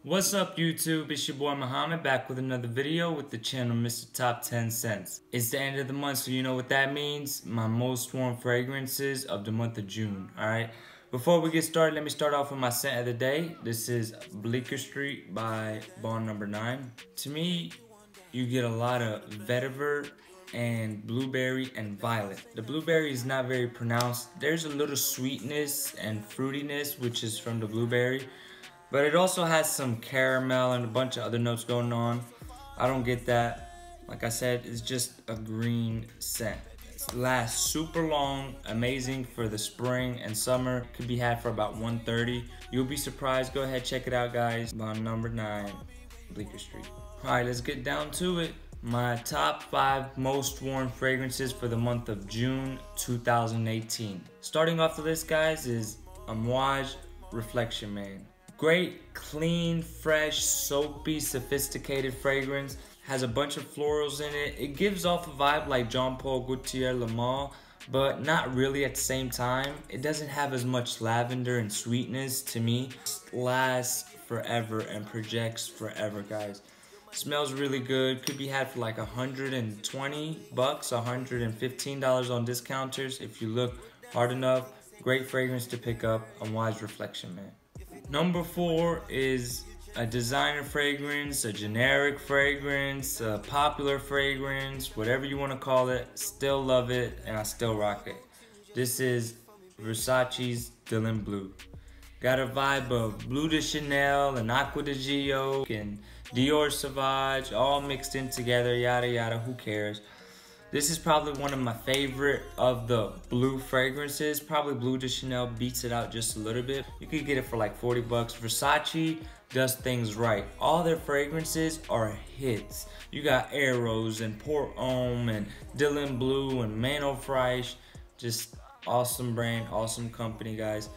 What's up YouTube, it's your boy Muhammad back with another video with the channel Mr. Top 10 Cents. It's the end of the month, so you know what that means. My most worn fragrances of the month of June, alright? Before we get started, let me start off with my scent of the day. This is Bleecker Street by Bond No. 9. To me, you get a lot of vetiver and blueberry and violet. The blueberry is not very pronounced. There's a little sweetness and fruitiness, which is from the blueberry. But it also has some caramel and a bunch of other notes going on. I don't get that. Like I said, it's just a green scent. It lasts super long, amazing for the spring and summer. Could be had for about $130. You'll be surprised. Go ahead, check it out, guys. On number 9, Bleecker Street. All right, let's get down to it. My top 5 most worn fragrances for the month of June 2018. Starting off the list, guys, is Amouage Reflection Man. Great, clean, fresh, soapy, sophisticated fragrance. Has a bunch of florals in it. It gives off a vibe like Jean Paul Gaultier Le Male, but not really at the same time. It doesn't have as much lavender and sweetness to me. It lasts forever and projects forever, guys. Smells really good. Could be had for like $120, $115 on discounters if you look hard enough. Great fragrance to pick up. Amouage Reflection Man. Number 4 is a designer fragrance, a generic fragrance, a popular fragrance, whatever you want to call it. Still love it and I still rock it. This is Versace's Dylan Blue. Got a vibe of Bleu de Chanel and Acqua di Gio and Dior Sauvage all mixed in together, yada yada, who cares. This is probably one of my favorite of the blue fragrances. Probably Bleu de Chanel beats it out just a little bit. You could get it for like $40. Versace does things right. All their fragrances are hits. You got Eros and Port Homme and Dylan Blue and Manor Fresh. Just awesome brand, awesome company, guys.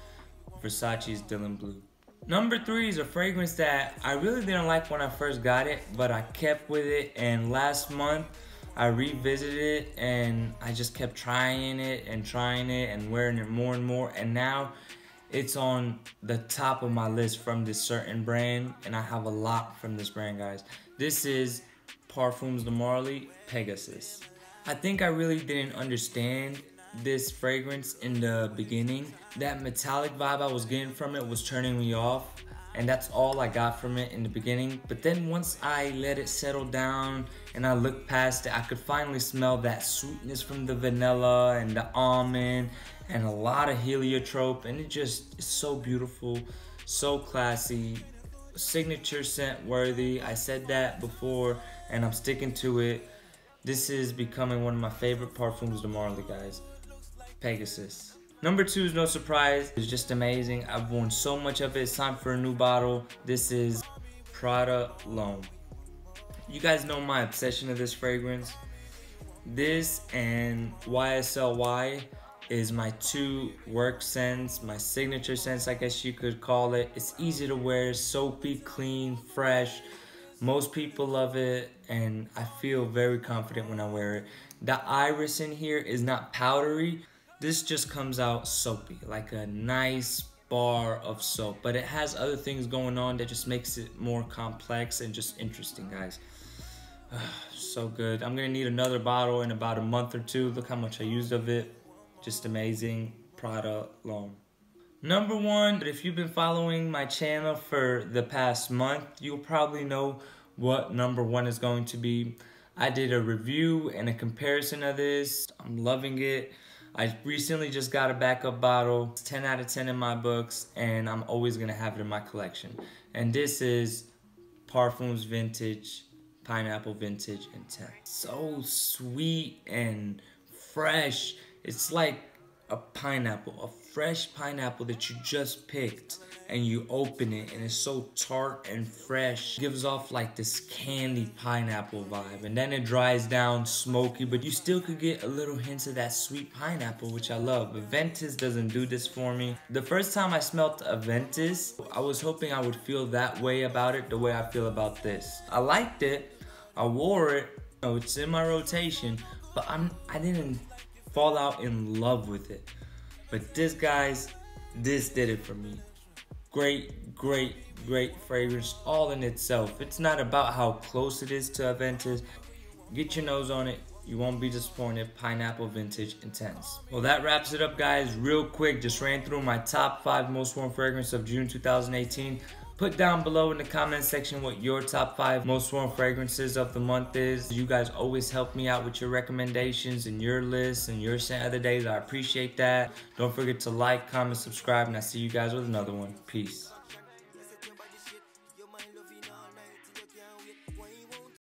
Versace's Dylan Blue. Number 3 is a fragrance that I really didn't like when I first got it, but I kept with it, and last month I revisited it and I just kept trying it and wearing it more and more, and now it's on the top of my list from this certain brand, and I have a lot from this brand, guys. This is Parfums de Marly Pegasus. I think I really didn't understand this fragrance in the beginning. That metallic vibe I was getting from it was turning me off, and that's all I got from it in the beginning. But then once I let it settle down and I looked past it, I could finally smell that sweetness from the vanilla and the almond and a lot of heliotrope, and it just is so beautiful, so classy, signature scent worthy. I said that before and I'm sticking to it. This is becoming one of my favorite Parfums de Marly, guys. Pegasus. Number 2 is no surprise. It's just amazing. I've worn so much of it. It's time for a new bottle. This is Prada L'Homme. You guys know my obsession of this fragrance. This and YSL is my 2 work scents, my signature scents, I guess you could call it. It's easy to wear, soapy, clean, fresh. Most people love it, and I feel very confident when I wear it. The iris in here is not powdery. This just comes out soapy, like a nice bar of soap. But it has other things going on that just makes it more complex and just interesting, guys. So good. I'm gonna need another bottle in about a month or 2. Look how much I used of it. Just amazing. Prada L'Homme. Number 1, if you've been following my channel for the past month, you'll probably know what number 1 is going to be. I did a review and a comparison of this. I'm loving it. I recently just got a backup bottle. It's 10 out of 10 in my books, and I'm always gonna have it in my collection. And this is Parfums Vintage Pineapple Vintage Intense. So sweet and fresh. It's like a pineapple, a fresh pineapple that you just picked, and you open it and it's so tart and fresh. It gives off like this candy pineapple vibe, and then it dries down smoky, but you still could get a little hints of that sweet pineapple, which I love. But Ventus doesn't do this for me. The first time I smelled a Ventus, I was hoping I would feel that way about it, the way I feel about this. I liked it, I wore it, you know, it's in my rotation, but I didn't fall out in love with it. But this, guys, this did it for me. great, great, great fragrance all in itself. It's not about how close it is to Aventus. Get your nose on it. You won't be disappointed. Pineapple Vintage Intense. Well, that wraps it up, guys. Real quick, just ran through my top 5 most worn fragrances of June 2018. Put down below in the comment section what your top 5 most worn fragrances of the month is. You guys always help me out with your recommendations and your lists and your scent of the days. I appreciate that. Don't forget to like, comment, subscribe, and I'll see you guys with another one. Peace.